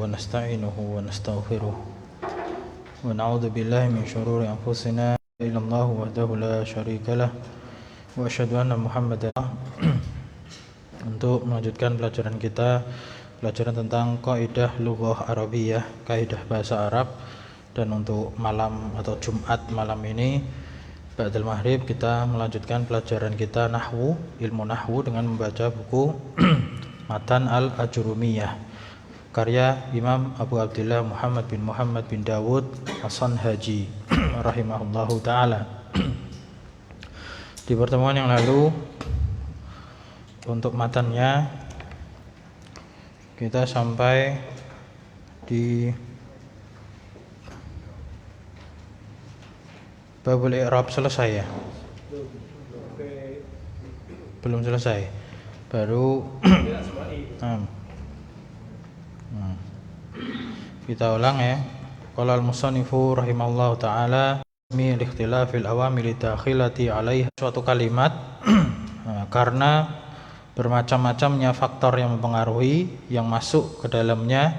ونستعينه ونستغفره ونعوذ بالله من شرور أنفسنا إلا الله وحده لا شريك له وأشهد أن محمدا. Untuk melanjutkan pelajaran kita, pelajaran tentang kaidah lughah Arabiyah, kaidah bahasa Arab. Dan untuk malam atau Jumat malam ini ba'dal maghrib kita melanjutkan pelajaran kita nahwu, ilmu nahwu dengan membaca buku Matan al-Ajurumiyah karya Imam Abu Abdillah Muhammad bin Dawud As-Sanhaji rahimahullahu ta'ala. Di pertemuan yang lalu untuk matannya kita sampai di babul i'rab selesai ya? Belum selesai. Baru kita ulang ya. Qala al-musannifu rahimahullahu ta'ala min ikhtilafil awamil dakhilati 'alaiha, suatu kalimat karena bermacam-macamnya faktor yang mempengaruhi yang masuk ke dalamnya,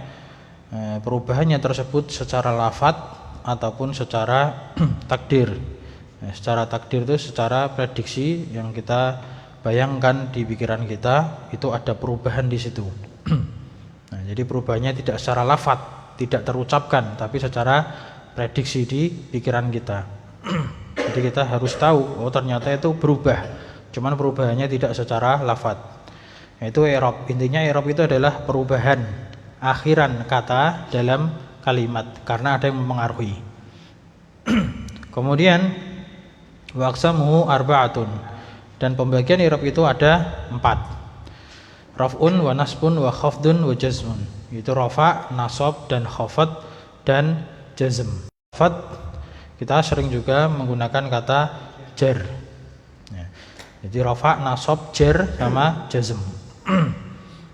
perubahannya tersebut secara lafadz ataupun secara takdir. Secara takdir itu secara prediksi yang kita bayangkan di pikiran kita, itu ada perubahan di situ. Nah, jadi perubahannya tidak secara lafadz, tidak terucapkan, tapi secara prediksi di pikiran kita. Jadi kita harus tahu, oh ternyata itu berubah, cuman perubahannya tidak secara lafadz. Yaitu i'rab. Intinya i'rab itu adalah perubahan akhiran kata dalam kalimat karena ada yang mempengaruhi. Kemudian waqsamuhu arba'atun, dan pembagian i'rab itu ada 4. Raf'un wa nasbun wa khafdun wa jazmun. Itu rafa', nasab dan khafad dan jazm. Khafad kita sering juga menggunakan kata jar. Jadi rafa', nasab, jar sama jazm.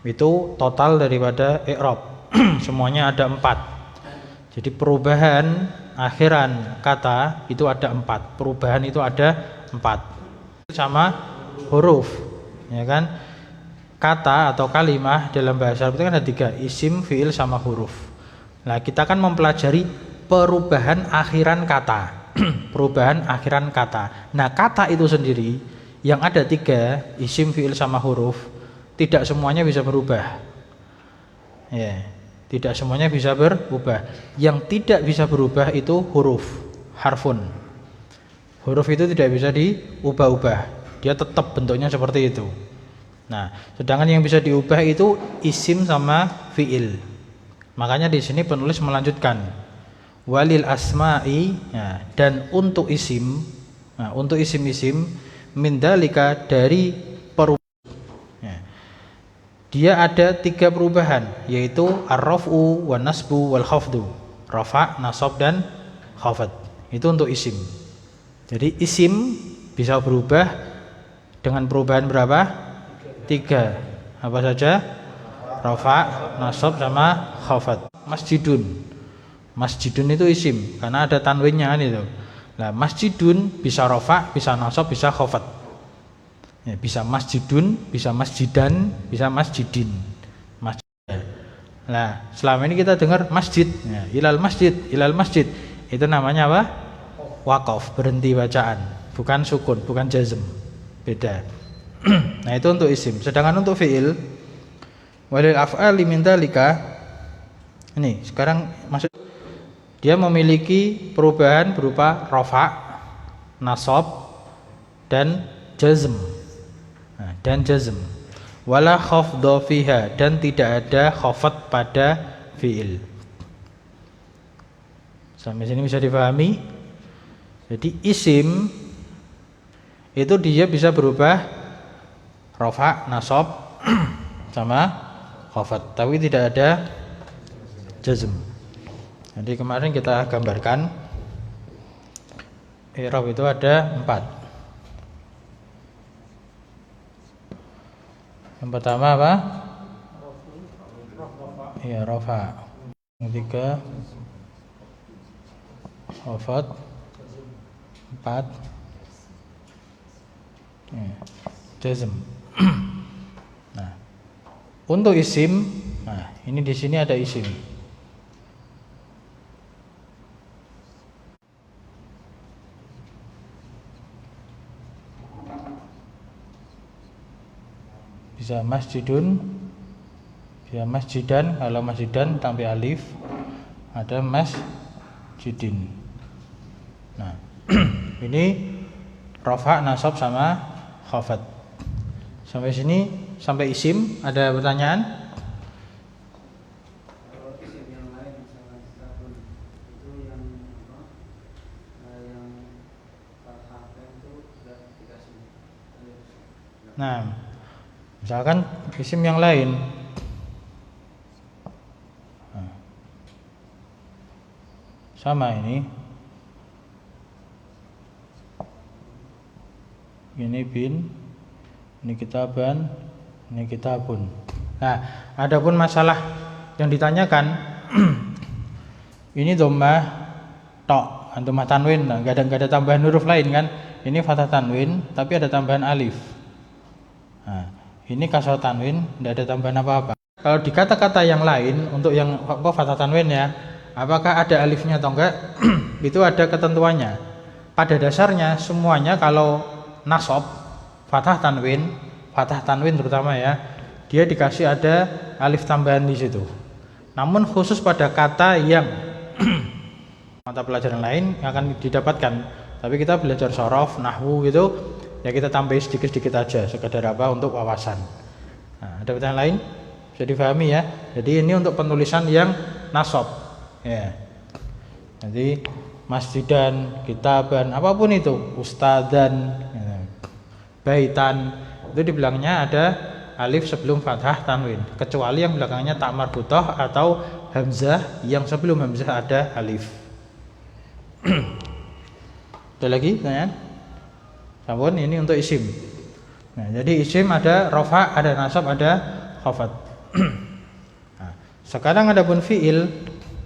Itu total daripada i'rab. Semuanya ada 4. Jadi perubahan akhiran kata itu ada 4. Perubahan itu ada 4. Sama huruf, ya kan? Kata atau kalimah dalam bahasa Arab itu kan ada 3, isim, fiil, sama huruf. Nah, kita kan mempelajari perubahan akhiran kata. Perubahan akhiran kata. Nah, kata itu sendiri yang ada 3, isim, fiil, sama huruf, tidak semuanya bisa berubah. Ya, tidak semuanya bisa berubah. Yang tidak bisa berubah itu huruf, harfun. Huruf itu tidak bisa diubah-ubah. Dia tetap bentuknya seperti itu. Nah, sedangkan yang bisa diubah itu isim sama fiil. Makanya di sini penulis melanjutkan walil asma'i, ya, dan untuk isim, nah, untuk isim-isim mindalika dari perubahan, ya, dia ada 3 perubahan, yaitu ar-raf'u wa nasbu wal khafdu. Rafa', nasab dan khafad. Itu untuk isim. Jadi isim bisa berubah dengan perubahan berapa? 3. Apa saja? Rafa', nasab sama khafad. Masjidun. Masjidun itu isim karena ada tanwinnya kan itu. Nah, masjidun bisa rafa', bisa nasab, bisa khafad. Ya, bisa masjidun, bisa masjidan, bisa masjidin. Masjid. Nah, selama ini kita dengar masjid, ya, ilal masjid. Itu namanya apa? Waqaf, berhenti bacaan, bukan sukun, bukan jazm. Beda. Nah, itu untuk isim. Sedangkan untuk fiil, walil af'ali min dzalika, ini sekarang maksud dia memiliki perubahan berupa rafa', nasab dan jazm. Nah, dan jazm. Wala khafdha fiha, dan tidak ada khafad pada fiil. Sampai sini bisa dipahami? Jadi isim itu dia bisa berubah rafa', nasab sama khafad, tapi tidak ada jazm. Jadi kemarin kita gambarkan i'rab itu ada 4. Yang pertama apa? Ya, rafa'. Yang 3 khafad. 4 jazm. Nah, untuk isim, nah ini di sini ada isim. bisa masjidun, bisa masjidan. Kalau masjidan tambah alif ada masjidin. Nah, ini rafa, nasab sama khafat. Sampai sini, sampai isim ada pertanyaan? Kalau isim yang lain misalnya sabun itu yang apa? Yang fathah itu sudah dikasih. Nah, misalkan isim yang lain. Nah, sama ini. Ini bin, ini kitaban, ini kitabun. Nah, adapun masalah yang ditanyakan ini dhammah tok, dhammah tanwin, enggak ada tambahan huruf lain kan? Ini fathah tanwin tapi ada tambahan alif. Nah, ini kasrah tanwin, enggak ada tambahan apa-apa. Kalau di kata-kata yang lain untuk yang fathah tanwin ya, apakah ada alifnya atau enggak? Itu ada ketentuannya. Pada dasarnya semuanya kalau nasab fathah tanwin terutama ya, dia dikasih ada alif tambahan di situ. Namun khusus pada kata yang mata pelajaran lain akan didapatkan, tapi kita belajar shorof, nahwu gitu ya, kita tambahin sedikit-sedikit aja sekedar apa, untuk wawasan. Nah, ada pertanyaan lain? Bisa difahami ya. Jadi ini untuk penulisan yang nasab ya. Jadi masjidan, kitaban, apapun itu, ustadzan, baitan, itu di belakangnya ada alif sebelum fathah tanwin, kecuali yang belakangnya tak marbutah atau hamzah yang sebelum hamzah ada alif. Ada lagi pertanyaan? Sampun, ini untuk isim. Nah, jadi isim ada rafa, ada nasab, ada khafat. Nah, sekarang ada pun fiil.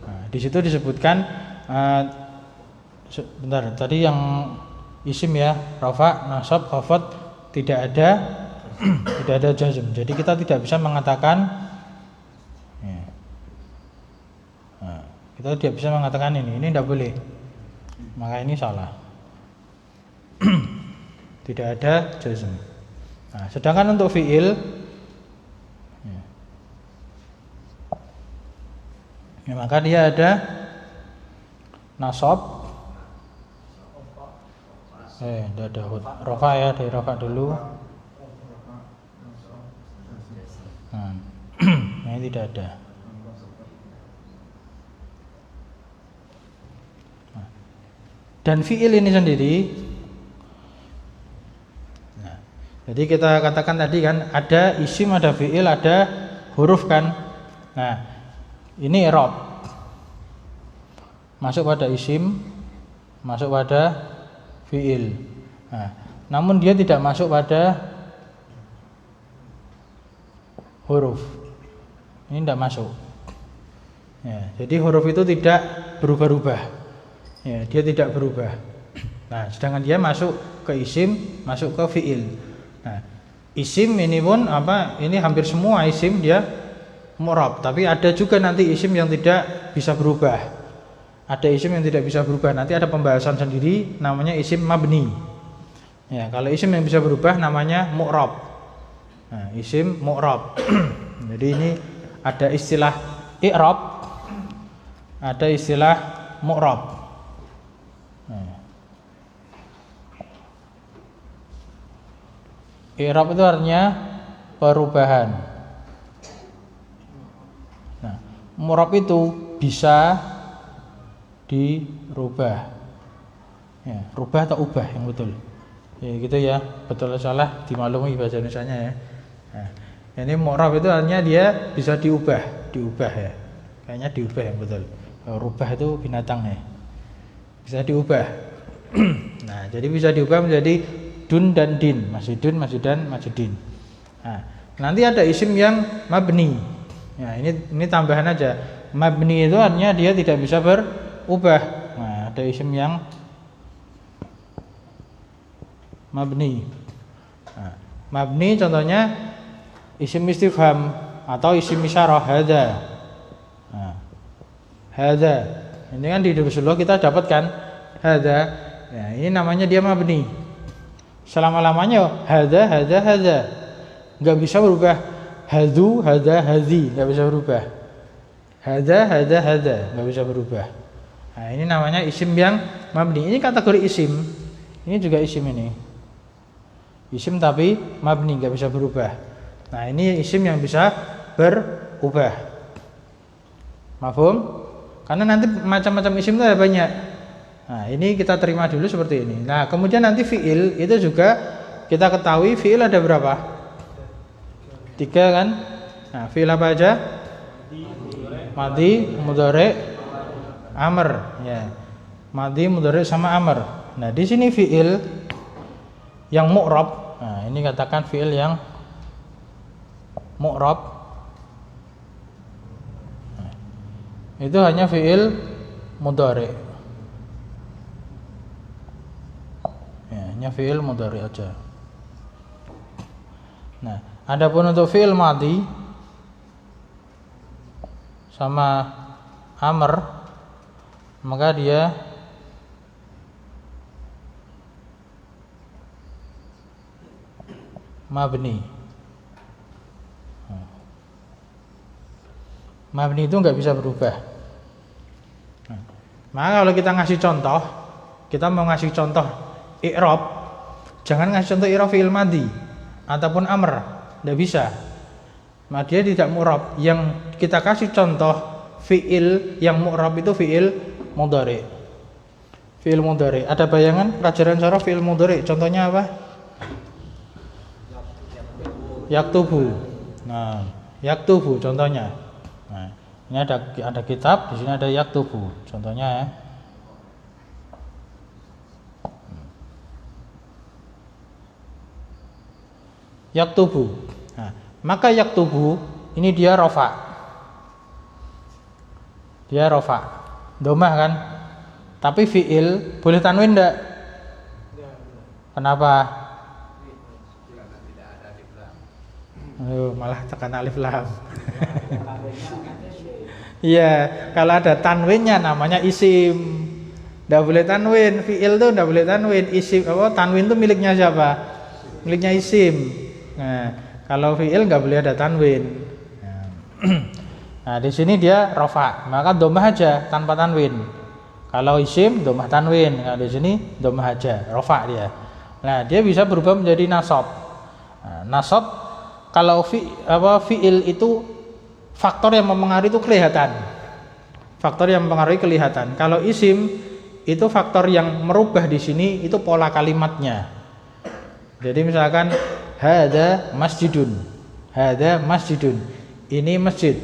Nah, di situ disebutkan bentar, tadi yang isim ya, rafa, nasab, khafat tidak ada jazm. Jadi kita tidak bisa mengatakan ya. Nah, kita tidak bisa mengatakan ini tidak boleh. Maka ini salah. Tidak ada jazm. Nah, sedangkan untuk fiil ya, maka dia ada nasab. Tidak ada rafa ya, dari rafa dulu. Nah, ini tidak ada. Nah, dan fiil ini sendiri. Nah, jadi kita katakan tadi kan ada isim, ada fiil, ada huruf kan. Nah, ini i'rab. Masuk pada isim, masuk pada fiil. Nah, namun dia tidak masuk pada huruf. Ini tidak masuk. Ya, jadi huruf itu tidak berubah-ubah. Ya, dia tidak berubah. Nah, sedangkan dia masuk ke isim, masuk ke fiil. Nah, isim ini pun apa? Ini hampir semua isim dia mu'rab, tapi ada juga nanti isim yang tidak bisa berubah. Ada isim yang tidak bisa berubah. Nanti ada pembahasan sendiri namanya isim mabni. Ya, kalau isim yang bisa berubah namanya mu'rab. Nah, isim mu'rab. Jadi ini ada istilah i'rab, ada istilah mu'rab. Nah, i'rab itu artinya perubahan. Nah, mu'rab itu bisa dirubah. Ya, rubah atau ubah yang betul. Ya gitu ya, betul salah dimaklumi bahasa Indonesianya ya. Nah, ini mu'rab itu artinya dia bisa diubah ya. Kayaknya diubah yang betul. Rubah itu binatang ya. Bisa diubah. Nah, jadi bisa diubah menjadi dun dan din, masjidun, masjidan, masjidin. Nah, nanti ada isim yang mabni. Ya, ini tambahan aja. Mabni itu artinya dia tidak bisa berubah. Nah, ada isim yang mabni. Nah, mabni contohnya isim istifham atau isim isyarah hadza. Nah, hadza. Ini kan di Rasulullah kita dapatkan hadza. Ya, ini namanya dia mabni. Selama-lamanya hadza. nggak bisa berubah. Hadu, hada, hadhi, nggak bisa berubah. Hada, nggak bisa berubah. Nah, ini namanya isim yang mabni. Ini kategori isim. Ini juga isim ini. Isim tapi mabni, nggak bisa berubah. Nah, ini isim yang bisa berubah. Mafhum? Karena nanti macam-macam isim itu ada banyak. Nah, ini kita terima dulu seperti ini. Nah, kemudian nanti fi'il itu juga kita ketahui fi'il ada berapa? 3 kan? Nah, fi'il apa aja? Madhi, mudhari, amr, ya. Madhi, mudhari sama amr. Nah, di sini fi'il yang mu'rab. Nah, ini katakan fi'il yang mu'rab. Nah, itu hanya fi'il mudhari. Ya, hanya fi'il mudhari aja. Nah, adapun untuk fi'il madhi sama amr, maka dia mabni. Mabni itu nggak bisa berubah. Maka kalau kita ngasih contoh, kita mau ngasih contoh i'rab, jangan ngasih contoh i'rab fi'il madhi ataupun amr, nggak bisa. Maka dia tidak mu'rab. Yang kita kasih contoh fi'il yang mu'rab itu fi'il mudhari. Fi'il mudhari. Ada bayangan pelajaran cara fi'il mudhari? Contohnya apa? Yaktubu. Nah, yaktubu contohnya. Nah, ini ada kitab, di sini ada yaktubu. Contohnya ya. Yaktubu. Nah, maka yaktubu ini dia rofa. Dia rofa. Domah kan? Tapi fi'il boleh tanwin enggak? Kenapa? Malah tekan alif lam. Iya, kalau ada tanwinnya namanya isim. Enggak boleh tanwin, fi'il tuh enggak boleh tanwin. Isim apa? Tanwin itu miliknya siapa? Miliknya isim. Nah, kalau fi'il enggak boleh ada tanwin. Nah, di sini dia rafa, maka dhammah aja tanpa tanwin. Kalau isim dhammah tanwin, nah di sini dhammah aja, rafa dia. Nah, dia bisa berubah menjadi nasab. Nah, nasab kalau fi'il itu faktor yang mempengaruhi itu kelihatan. Faktor yang mempengaruhi kelihatan. Kalau isim itu faktor yang merubah di sini itu pola kalimatnya. Jadi misalkan hadza masjidun. Hadza masjidun. Ini masjid.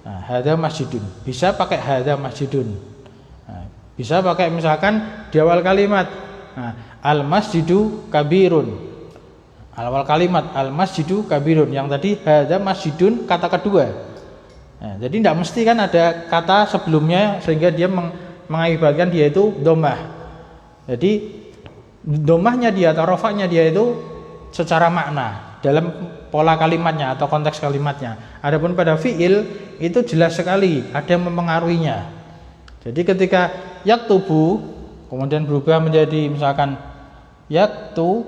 Nah, hadza masjidun. Bisa pakai hadza masjidun. Nah, bisa pakai misalkan di awal kalimat. Nah, al masjidu kabirun. Awal kalimat al masjidu kabirun. Yang tadi hadza masjidun kata kedua. Nah, jadi tidak mesti kan ada kata sebelumnya sehingga dia mengakibatkan dia itu dhammah. Jadi dhammahnya dia atau rafa'nya dia itu secara makna dalam pola kalimatnya atau konteks kalimatnya. Adapun pada fi'il itu jelas sekali ada yang mempengaruhinya. Jadi ketika yaktubu kemudian berubah menjadi misalkan yaktu,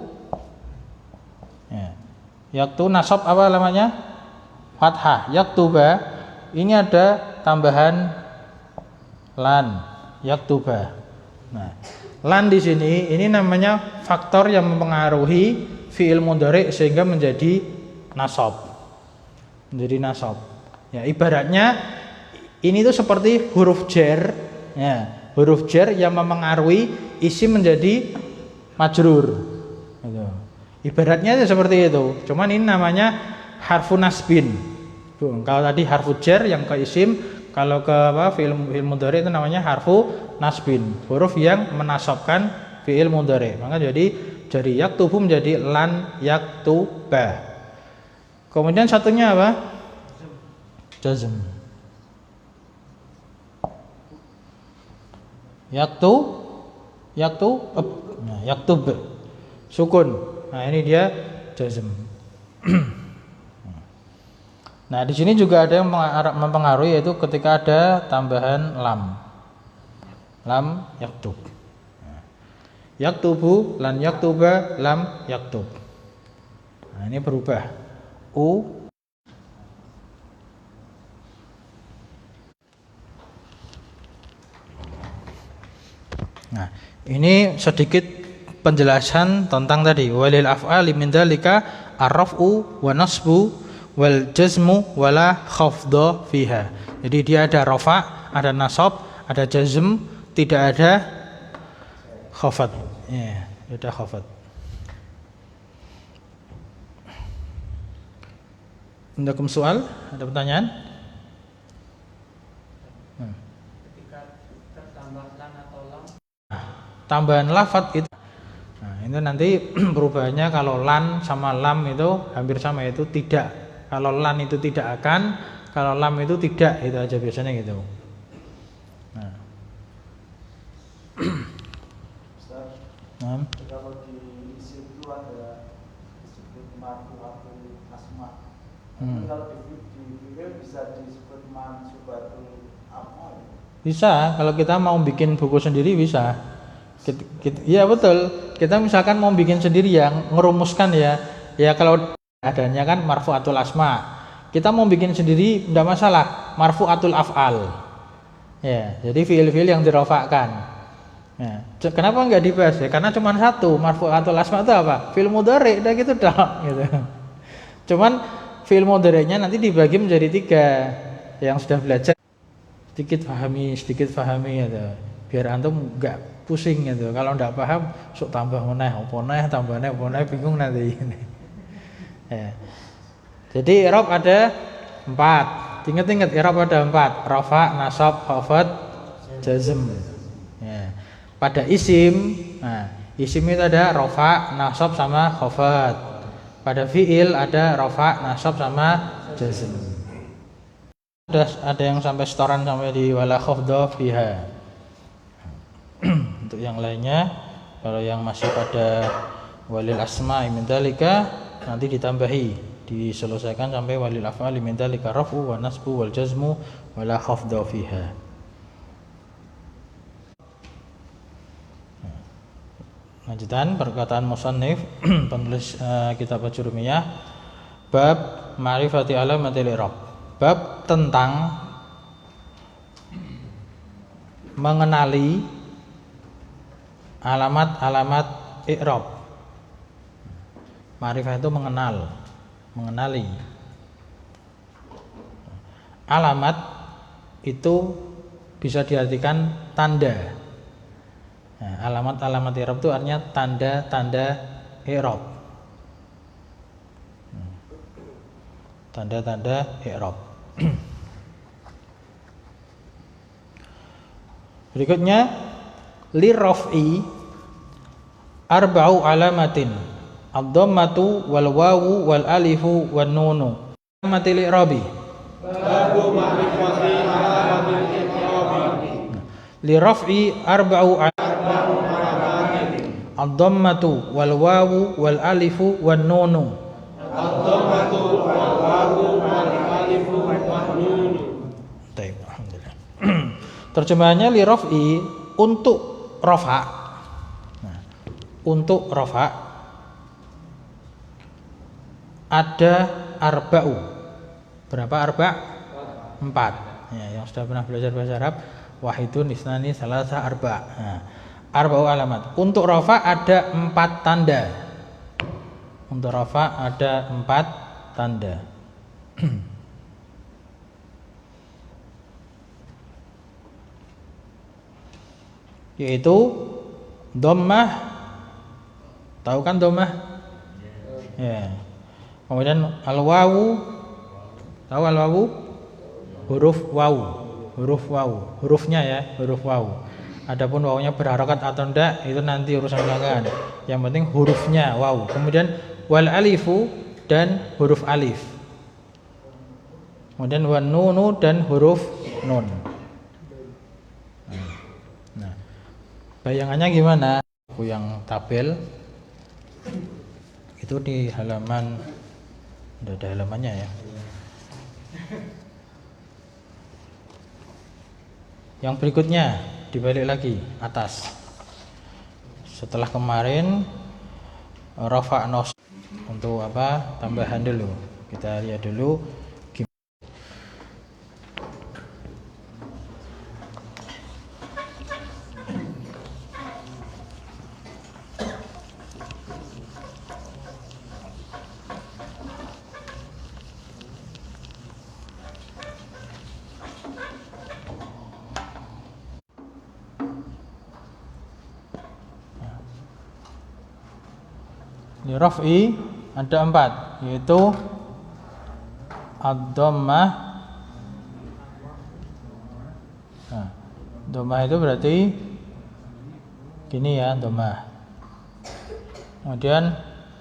ya, yaktu nasab apa namanya? Fathah. Yaktuba ini ada tambahan lan, yaktuba. Nah, lan di sini ini namanya faktor yang mempengaruhi fi'il mudhari sehingga menjadi nasab. Menjadi nasab. Ya, ibaratnya ini tuh seperti huruf jar, ya, huruf jar yang mempengaruhi isim menjadi majrur. Gitu. Ibaratnya seperti itu. Cuman ini namanya harfun nasbin. Kalau tadi harfu jar yang ke isim, kalau ke fi'il mudhari itu namanya harfu nasbin, huruf yang menasabkan fi'il mudhari. Maka jadi dari yaktubu menjadi lan yaktuba. Kemudian satunya apa? Jazm. Yaktub sukun. Nah, ini dia jazm. Nah, di sini juga ada yang mempengaruhi yaitu ketika ada tambahan lam. Lam yaktub. Yaktubu lan yaktuba lam yaktub. Nah, ini berubah. Nah, ini sedikit penjelasan tentang tadi walil af'ali min dzalika ar-raf'u wa nasbu wal jazmu wala khafdha fiha. Jadi dia ada rafa, ada nasab, ada jazm, tidak ada khafad. Ya, tidak ada khafad. Indakum soal? Ada pertanyaan? Ketika tertambah lan atau lam, Tambahan lafadz itu. Nah, itu nanti perubahannya kalau lan sama lam itu hampir sama, itu tidak. Kalau lan itu tidak akan, kalau lam itu tidak, itu aja biasanya gitu. Nah. Ustaz, Nah. kalau di isim itu ada disebut marfu'atul asma. Kalau di fi'il bisa disebut mansubatul af'al. Bisa, kalau kita mau bikin buku sendiri bisa. Iya betul. Kita misalkan mau bikin sendiri yang ngerumuskan ya kalau adanya kan marfu'atul asma. Kita mau bikin sendiri tidak masalah, marfu'atul af'al. Ya, jadi fiil-fiil yang dirofakkan. Ya, kenapa nggak dibahas ya? Karena cuma satu, marfu'atul asma itu apa? Fiil mudhari, udah gitu dong, gitu. Cuman fiil mudhari'nya nanti dibagi menjadi 3. Yang sudah belajar sedikit pahami gitu. Biar antum nggak pusing gitu. Kalau nggak paham, sok tambah meneh, tambahnya bingung nanti. Ya. Jadi i'rab ada 4. Ingat-ingat i'rab ada 4. Rafa, nasab, khafad, jazm. Ya. Pada isim, nah, isim itu ada rafa, nasab sama khafad. Pada fiil ada rafa, nasab sama jazm. Ada yang sampai setoran sampai di wala khafdha fiha. Untuk yang lainnya, kalau yang masih pada walil asma'i min dzalika nanti ditambahi, diselesaikan sampai walil af'ali min dzalika raf'u wa nasbu wal jazmu wala khafdha fiha. Lanjutan perkataan musannif penulis kitab Ajurumiyah, bab ma'rifati alamatil i'rab. Bab tentang mengenali alamat-alamat i'rab. Ma'rifah itu mengenal, mengenali. Alamat itu bisa diartikan tanda. Nah, alamat-alamat i'rab itu artinya tanda-tanda i'rab. Tanda-tanda i'rab. Berikutnya lirraf'i arba'u alamatin ad-dhammatu wal wawu wal alifu wan nunu. Alamatil i'rabi. Babu ma'rifati alamatil i'rabi. Lirraf'i arba'u alamatin ad-dhammatu wal wawu wal alifu wan nunu. Ad-dhammatu wal wawu wal alifu wan nunu. Baik, alhamdulillah. Terjemahannya lirraf'i untuk rafa. Nah, untuk rafa ada arba'u. Berapa arba'? 4. Ya, yang sudah pernah belajar bahasa Arab, wahidun, isnani, salasa, arba'. Nah, arba'u alamat. Untuk rafa ada 4 tanda. Untuk rafa ada 4 tanda. Yaitu dhammah. Tahu kan dhammah? Ya. Kemudian al-wawu. Tahu al-wawu? Huruf wawu. Huruf wawu. Hurufnya ya, huruf wawu. Adapun wawunya berharokat atau enggak itu nanti urusan belakangan. Yang penting hurufnya wawu. Kemudian wal alifu dan huruf alif. Kemudian wan nunu dan huruf nun. Nah, bayangannya gimana? Buku yang tabel itu di halaman, udah ada halamannya ya. Yang berikutnya dibalik lagi atas. Setelah kemarin rafa nos untuk apa? Tambahan dulu. Kita lihat dulu. Di raf'i ada 4, yaitu ad-dhammah. Nah, dhammah itu berarti gini ya, dhammah. Kemudian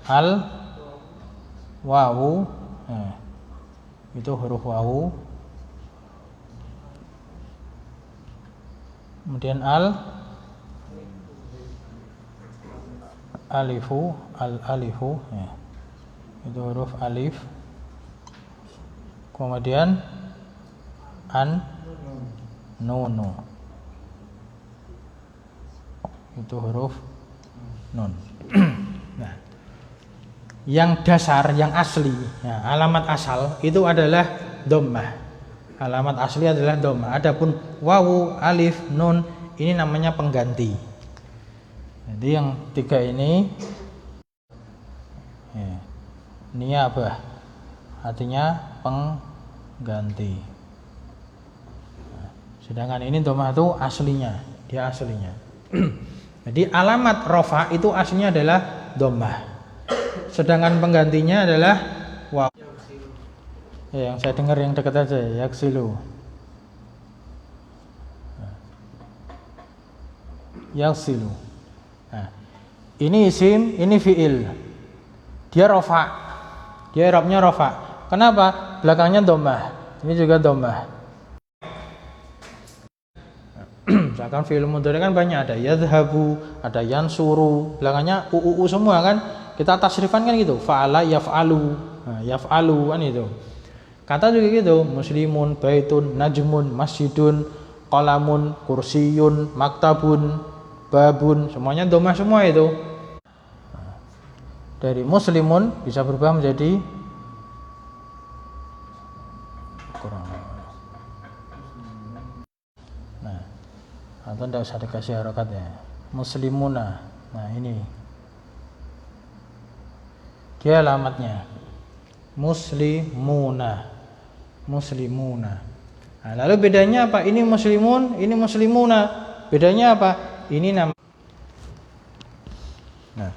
al wawu, nah, itu huruf wawu. Kemudian al alifu, al alifu, ya, itu huruf alif. Kemudian an nunu, itu huruf nun. Nah, yang dasar, yang asli, ya, alamat asal itu adalah dhammah. Alamat asli adalah dhammah. Adapun wawu, alif, nun ini namanya pengganti. Jadi yang 3 ini, ya, niyabah, artinya pengganti. Nah, sedangkan ini dhammah itu aslinya, dia aslinya. Jadi alamat rafa itu aslinya adalah dhammah. Sedangkan penggantinya adalah waw. Ya, yang saya dengar yang dekat aja, yaksilu. Yaksilu. Nah, ini isim, ini fi'il. Dia rafa. Dia i'rabnya rafa. Kenapa? Belakangnya dhammah. Ini juga dhammah. Misalkan fi'il mudhari kan banyak, ada yadhhabu, ada yansuru, belakangnya uu semua kan. Kita tasrifan kan gitu. Fa'ala yaf'alu. Nah, yaf'alu kan itu. Kata juga gitu, muslimun, baitun, najmun, masjidun, qalamun, kursiyun, maktabun, babun, semuanya dhammah semua itu. Dari muslimun bisa berubah menjadi kurang. Nah, atau tidak usah dikasih harokatnya. Muslimuna. Nah, ini dia alamatnya. Muslimuna. Muslimuna. Nah, lalu bedanya apa? Ini muslimun, ini muslimuna. Bedanya apa? Ini nama. Nah,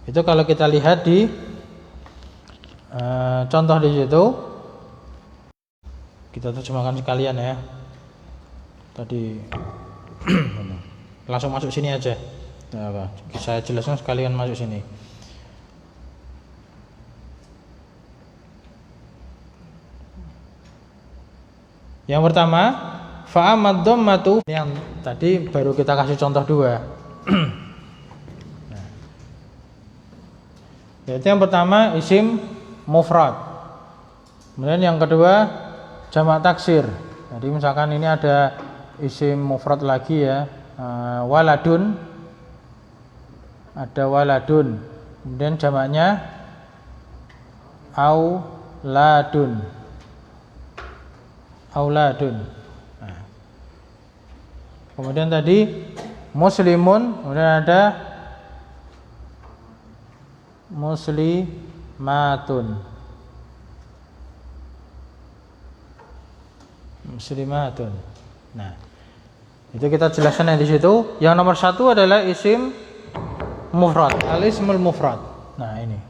itu kalau kita lihat di contoh di situ, kita terjemahkan sekalian ya. Tadi langsung masuk sini aja. Nah, apa? Saya jelaskan sekalian masuk sini. Yang pertama, fa'amad dhammatu, yang tadi baru kita kasih contoh 2. Nah, yaitu yang pertama isim mufrad. Kemudian yang kedua jamak taksir. Jadi misalkan ini ada isim mufrad lagi ya, waladun, ada waladun. Kemudian jamaknya auladun. Auladun. Nah, kemudian tadi muslimun, kemudian ada muslimatun. Muslimatun. Nah, itu kita jelaskan di situ. Yang nomor 1 adalah isim mufrad, al-ismul mufrad. Nah, ini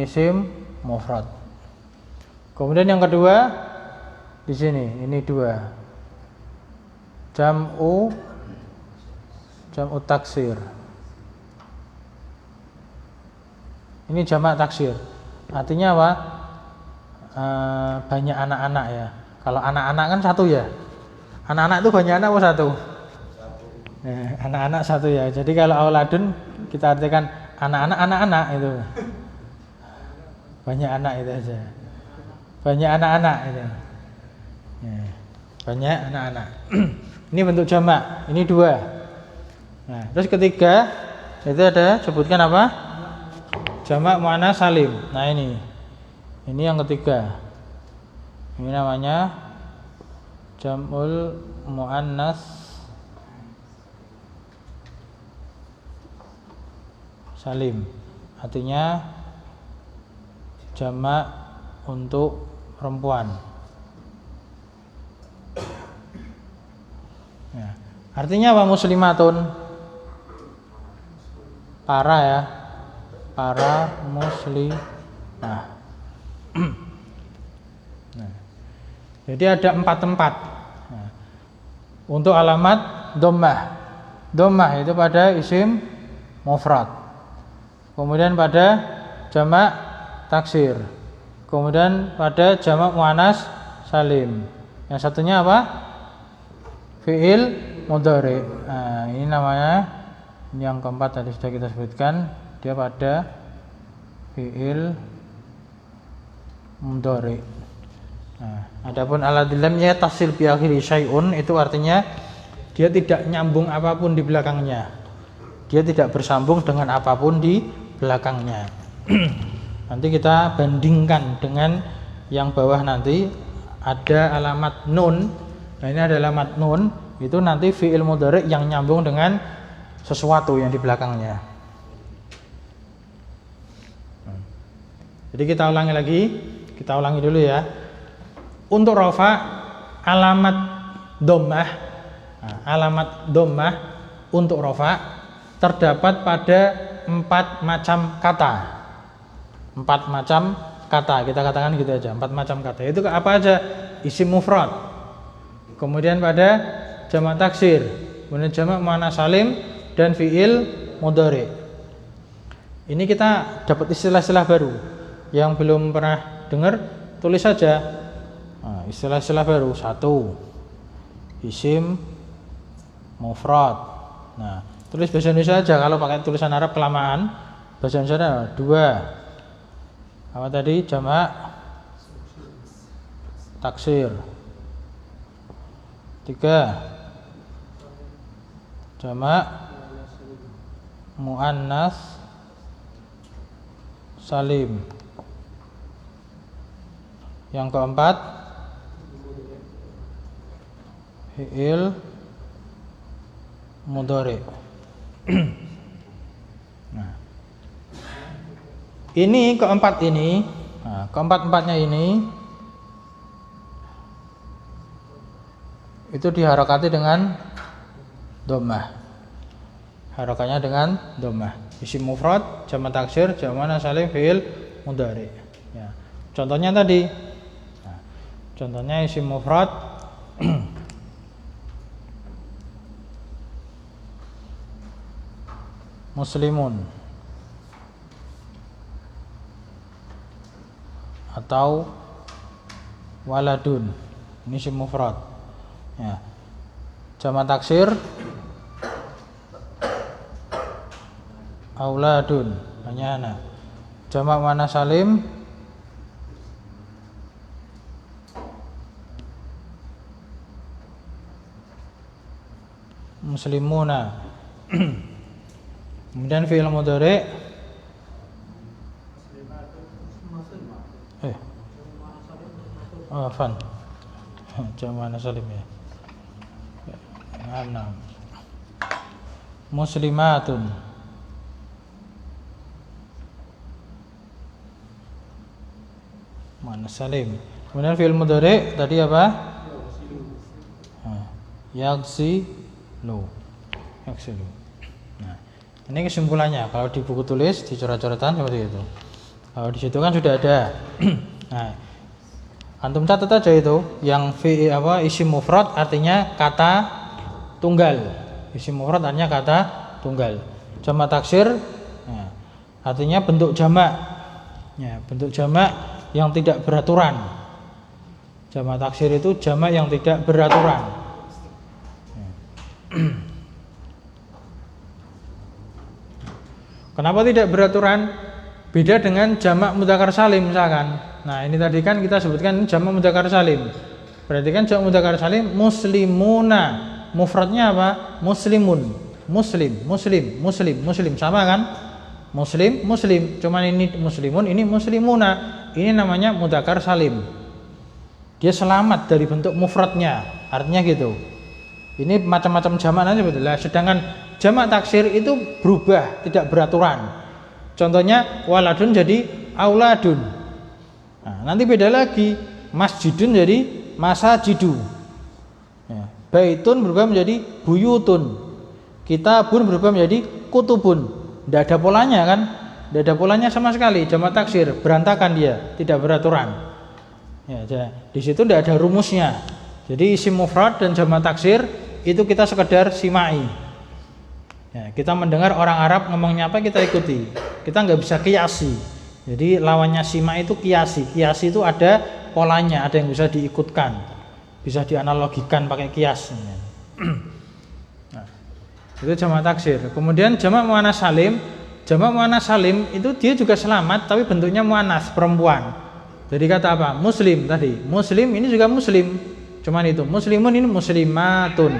isim mufrad. Kemudian yang kedua di sini, ini 2. Jam'u taksir. Ini jamak taksir. Artinya apa? Banyak anak-anak ya. Kalau anak-anak kan 1 ya. Anak-anak itu banyak anak apa 1? Nah, anak-anak 1 ya. Jadi kalau auladun kita artikan anak-anak itu. Banyak anak itu aja. Banyak anak-anak itu. Ya, banyak anak-anak. Ini bentuk jamak. Ini 2. Nah, terus ketiga itu ada sebutkan apa? jamak muannas salim. Nah ini yang ketiga. Ini namanya jamul muannas salim. Artinya jamak untuk perempuan. Ya. Artinya apa muslimatun? Para ya, para muslimah. Nah, jadi ada 4 tempat. Nah, untuk alamat dhammah itu pada isim mufrad. Kemudian pada jamak taksir. Kemudian pada jamak muannas salim. Yang satunya apa? Fi'il mudhari. Nah, ini namanya yang keempat tadi sudah kita sebutkan, dia pada fi'il mudhari. Nah, adapun alladzi lam yattasil bi akhiri syai'un itu artinya dia tidak nyambung apapun di belakangnya. Dia tidak bersambung dengan apapun di belakangnya. Nanti kita bandingkan dengan yang bawah nanti ada alamat nun. Nah, ini ada alamat nun, itu nanti fi'il mudhari yang nyambung dengan sesuatu yang di belakangnya. Jadi kita ulangi dulu ya. Untuk rafa alamat dhammah untuk rafa terdapat pada 4 macam kata. 4 macam kata, kita katakan gitu aja, 4 macam kata. Itu apa aja? Isim mufrad. Kemudian pada jamak taksir, kemudian jamak muannas salim dan fi'il mudhari. Ini kita dapat istilah-istilah baru. Yang belum pernah dengar, tulis saja. Nah, istilah-istilah baru. 1. Isim mufrad. Nah, tulis bahasa Indonesia aja. Kalau pakai tulisan Arab kelamaan, bahasa Indonesia 2. Apa tadi? Jamak taksir. 3. Jamak muannas salim. Yang keempat fi'il mudhari. Nah, ini keempat ini, nah, keempat-empatnya ini itu diharokati dengan dhammah. Harokatnya dengan dhammah. Isim mufrad, jamak taksir, jamak muannas salim, fi'il mudhari. Ya. Contohnya tadi. Nah, contohnya isim mufrad muslimun atau waladun. Ini isim mufrad. Ya. Jamak taksir auladun, hanya anak. Jamak muannas salim muslimuna. Kemudian fi'il mudhari fan jamak muannas salim ya. 6. Muslimatun muannas salim. Kemudian fi'il mudhari tadi apa? Yaghsilu. Nah, ini kesimpulannya. Kalau di buku tulis di coret-coretan seperti itu. Kalau di situ kan sudah ada. Nah, antum catat aja itu yang isim mufrad artinya kata tunggal. Isim mufrad artinya kata tunggal. Jamak taksir ya, artinya bentuk jamak. Ya, bentuk jamak yang tidak beraturan. Jamak taksir itu jamak yang tidak beraturan. Kenapa tidak beraturan? Beda dengan jamak mudzakkar salim misalkan. Nah, ini tadi kan kita sebutkan jamak mudzakkar salim. Berarti kan jamak mudzakkar salim muslimuna. Mufradnya apa? Muslimun. Muslim sama kan? Muslim, muslim. Cuman ini muslimun, ini muslimuna. Ini namanya mudzakkar salim. Dia selamat dari bentuk mufradnya. Artinya gitu. Ini macam-macam jamak nanti betul lah. Sedangkan jamak taksir itu berubah, tidak beraturan. Contohnya waladun jadi auladun. Nah, nanti beda lagi. Masjidun jadi masajidu. Ya. Baitun berubah menjadi buyutun. Kitabun berubah menjadi kutubun. Tidak ada polanya kan? Tidak ada polanya sama sekali. Jamak taksir berantakan dia, tidak beraturan. Ya, di situ tidak ada rumusnya. Jadi isim mufrad dan jamak taksir itu kita sekedar simai. Ya, kita mendengar orang Arab ngomongnya apa kita ikuti. Kita nggak bisa kiasi. Jadi lawannya sima itu kiasi. Kiasi itu ada polanya, ada yang bisa diikutkan, bisa dianalogikan pakai kias. Nah, itu jamak taksir. Kemudian jamak muannas salim. Jamak muannas salim itu dia juga selamat, tapi bentuknya muannas, perempuan. Jadi kata apa? Muslim tadi. Muslim ini juga muslim. Cuman itu. Muslimun ini muslimatun.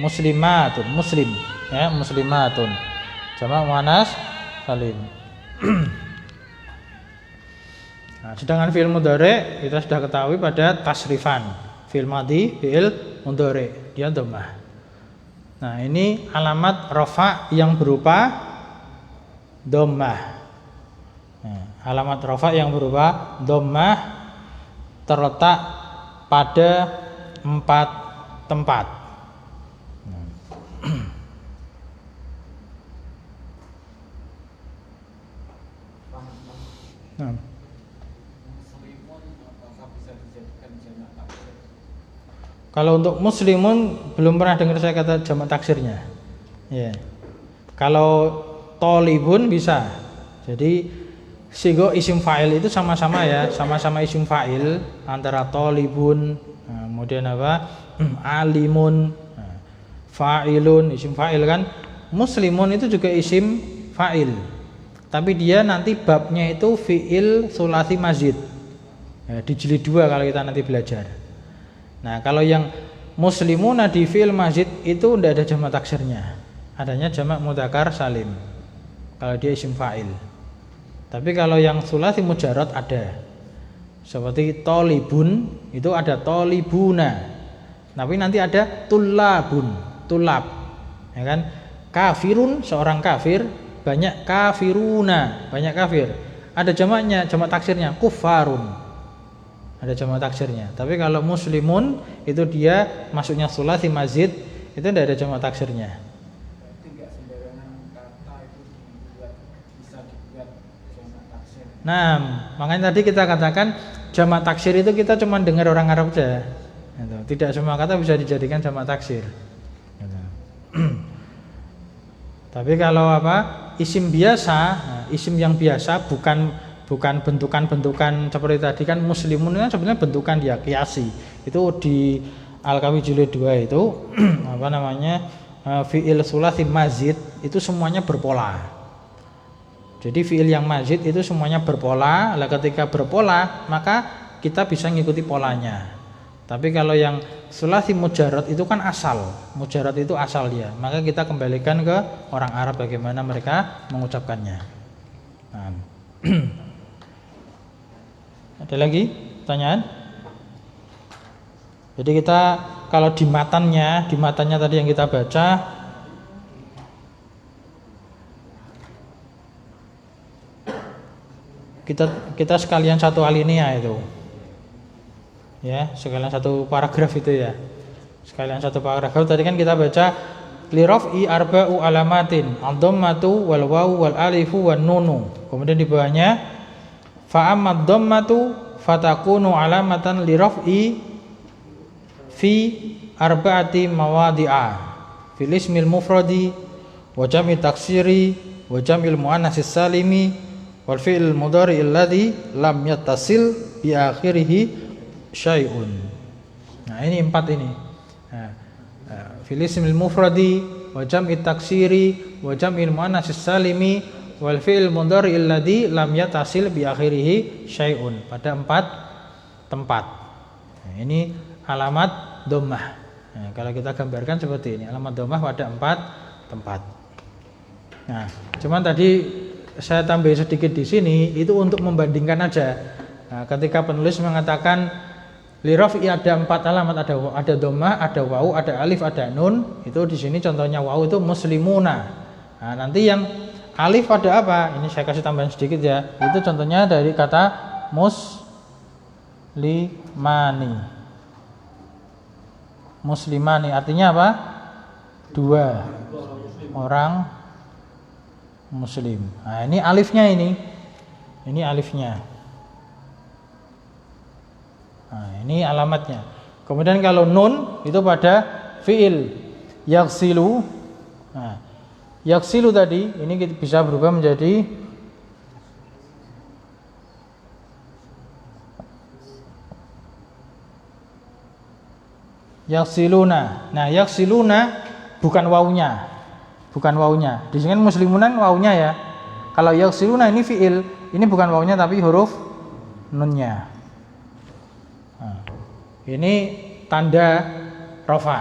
Muslimatun, muslim. Ya, muslimatun. Jamak muannas salim. Nah, sedangkan fi'il mudhari kita sudah ketahui pada tasrifan. Fi'il madhi, fi'il mudhari, dia dhammah. Nah, ini alamat rafa yang berupa dhammah. Nah, alamat rafa yang berupa dhammah terletak pada 4 tempat. Nah. Kalau untuk muslimun belum pernah dengar saya kata jamak taksirnya. Ya. Kalau tolibun bisa. Jadi sigo isim fa'il itu sama-sama ya, sama-sama isim fa'il antara tolibun, nah, kemudian apa? Alimun, nah, fa'ilun isim fa'il kan. Muslimun itu juga isim fa'il. Tapi dia nanti babnya itu fi'il sulasi mazid. Ya, di jilid 2 kalau kita nanti belajar. Nah, kalau yang muslimuna di fi'il mazid itu tidak ada jamak taksirnya. Adanya jamak mudzakkar salim. Kalau dia isim fa'il. Tapi kalau yang sulasi mujarrad ada. Seperti tolibun itu ada tolibuna. Tapi nanti ada tulabun, tulab. Ya kan? Kafirun seorang kafir, banyak kafiruna, banyak kafir. Ada jamaknya, jamak taksirnya kufarun. Ada jamak taksirnya. Tapi kalau muslimun itu dia masuknya sulasi mazid, itu tidak ada jamak taksirnya. Berarti enggak sembarangan kata itu bisa dibuat jamak taksir. Nah, makanya tadi kita katakan jamak taksir itu kita cuma dengar orang Arab saja. Tidak semua kata bisa dijadikan jamak taksir. Tapi kalau apa? Isim biasa, nah, isim yang biasa bukan bentukan-bentukan seperti tadi kan muslimun kan sebenarnya bentukan dia kiasi. Itu di Al-Kawi jilid 2 itu apa namanya? Fi'il sulasi mazid itu semuanya berpola. Jadi fi'il yang mazid itu semuanya berpola. Lah ketika berpola, maka kita bisa ngikuti polanya. Tapi kalau yang sulasi mujarrad itu kan asal. Mujarrad itu asal dia. Maka kita kembalikan ke orang Arab bagaimana mereka mengucapkannya. Nah. Ada lagi pertanyaan? Jadi kita kalau di matannya tadi yang kita baca kita sekalian satu alinea itu. Ya, sekalian satu paragraf itu ya. Sekalian satu paragraf tadi kan kita baca li raf'i arba'u alamatin ad-dhammatu wal wawu wal alifu wan nunu. Kemudian di bawahnya fa amma dhammatu fatakunu alamatan li raf'i fi arba'ati mawadi'a fil ismil mufradi wa jam'i taksiri wa jam'il muannatsis salimi wal fi'il mudhari alladhi lam yattasil bi akhirih syai'un. Nah, ini 4 ini. Fil ismil mufradi wa jam'i taksiri wa jam'il muannatsis salimi wal fi'il mudhari alladhi lam yatasil bi akhirih syai'un, pada 4 tempat. Nah, ini alamat dhammah. Nah, kalau kita gambarkan seperti ini, alamat dhammah pada 4 tempat. Nah, cuman tadi saya tambah sedikit di sini itu untuk membandingkan aja. Nah, ketika penulis mengatakan li raf'i ada 4 alamat, ada dhammah, ada wawu, ada alif, ada nun. Itu di sini contohnya wawu itu muslimuna. Nah, nanti yang alif ada apa? Ini saya kasih tambahan sedikit ya. Itu contohnya dari kata muslimani. Muslimani artinya apa? 2 orang muslim. Nah, ini alifnya ini. Ini alifnya. Nah, ini alamatnya. Kemudian kalau nun itu pada fiil yaghsilu. Nah, yaghsilu tadi ini bisa berubah menjadi yaghsiluna. Nah, yaghsiluna bukan wawunya. Bukan wawunya. Di sini muslimunan wawunya ya. Kalau yaghsiluna ini fiil, ini bukan wawunya tapi huruf nunnya. Nah, ini tanda rafa.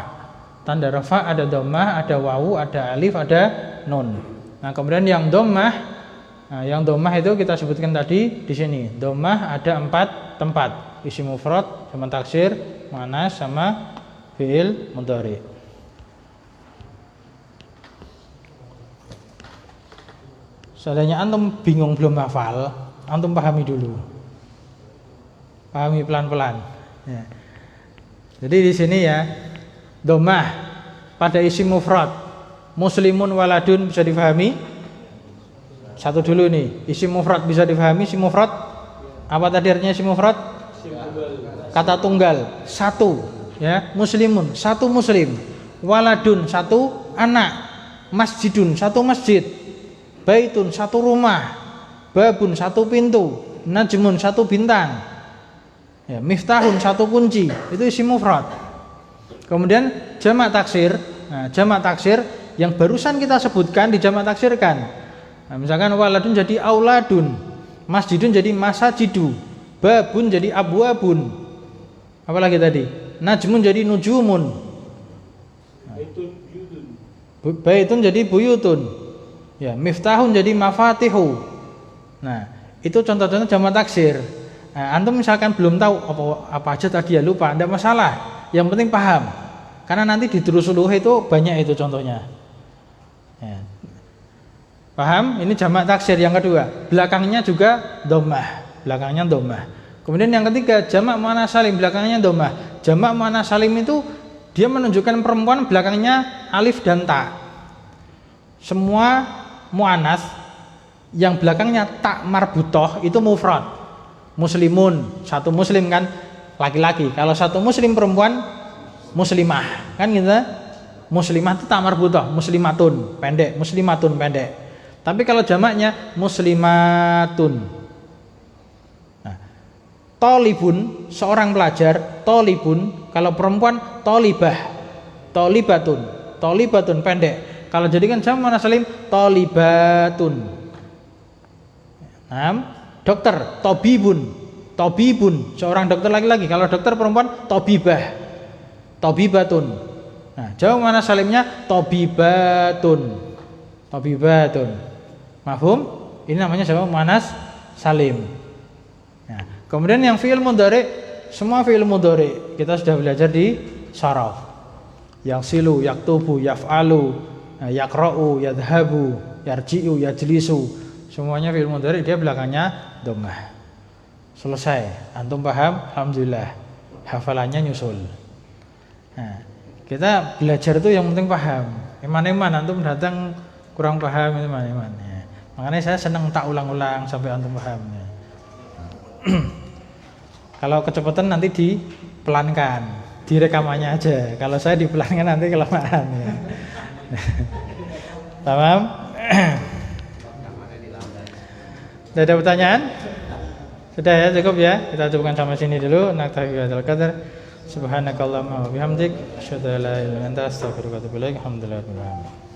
Tanda rafa ada dhammah, ada wawu, ada alif, ada nun. Nah, kemudian yang dhammah, yang dhammah itu kita sebutkan tadi di sini. Dhammah ada 4 tempat. Isim mufrad, jamak taksir, muannas sama fiil mudhari. Seandainya antum bingung belum hafal, antum pahami dulu. Pahami pelan-pelan. Ya. Jadi di sini ya, dhammah pada isim mufrad, muslimun waladun bisa difahami? Satu dulu nih, isim mufrad bisa difahami? Isim mufrad apa tadi artinya isim mufrad? Kata tunggal, satu, ya, muslimun, satu muslim, waladun, satu anak, masjidun, satu masjid, baitun, satu rumah, babun, satu pintu, najmun, satu bintang, ya, miftahun, satu kunci. Itu isim mufrad. Kemudian jamak taksir. Nah, jamak taksir yang barusan kita sebutkan di jamak taksirkan. Nah, misalkan waladun jadi auladun, masjidun jadi masajidu, babun jadi abwabun. Apalagi tadi? Najmun jadi nujumun, baitun jadi buyutun. Ya, miftahun jadi mafatihu. Nah, itu contoh-contoh jamak taksir. Nah, antum misalkan belum tahu apa aja tadi ya lupa, tidak masalah. Yang penting paham. Karena nanti di Durusuluh itu banyak itu contohnya. Ya. Paham? Ini jamak taksir yang kedua. Belakangnya juga dhammah. Belakangnya dhammah. Kemudian yang ketiga jamak muannas salim, belakangnya dhammah. Jamak muannas salim itu dia menunjukkan perempuan, belakangnya alif dan ta. Semua muannas yang belakangnya tak marbutoh itu mufrad. Muslimun, satu muslim kan laki-laki. Kalau satu muslim perempuan muslimah kan gitu. Muslimah itu tak marbutoh, muslimatun pendek, muslimatun pendek. Tapi kalau jamaknya muslimatun. Nah, tolibun seorang pelajar, tolibun kalau perempuan tolibah, tolibatun, tolibatun pendek. Kalau jadikan jamak muannas salim tolibatun. Nah, dokter tobibun, tobibun seorang dokter laki-laki. Kalau dokter perempuan tobibah, tobibatun. Nah, jamak muannas salimnya tobibatun, tobibatun. Mafhum? Ini namanya jamak muannas salim. Nah, kemudian yang fi'il mudhari, semua fi'il mudhari kita sudah belajar di syaraf. Yang silu, yaktubu, yaf'alu, yaqra'u, yadhabu, yarji'u, yajlisu, semuanya fi'il mudhari dia belakangnya dhammah. Selesai, antum paham? Alhamdulillah, hafalannya nyusul. Nah, kita belajar itu yang penting paham. Iman-iman antum datang kurang paham itu iman-iman. Ya. Makanya saya senang tak ulang-ulang sampai antum paham. Ya. Kalau kecepatan nanti dipelankan, direkamannya aja. Kalau saya dipelankan nanti kelamaan. Ya. Paham? Tidak ada pertanyaan? Sudah ya, cukup ya. Kita cukupkan sampai sini dulu. Naktafi bihadzal qadar. Subhanakallahumma wa bihamdik, asyhadu an la ilaha illa anta, astaghfiruka wa atubu ilaik. Alhamdulillahirabbil alamin.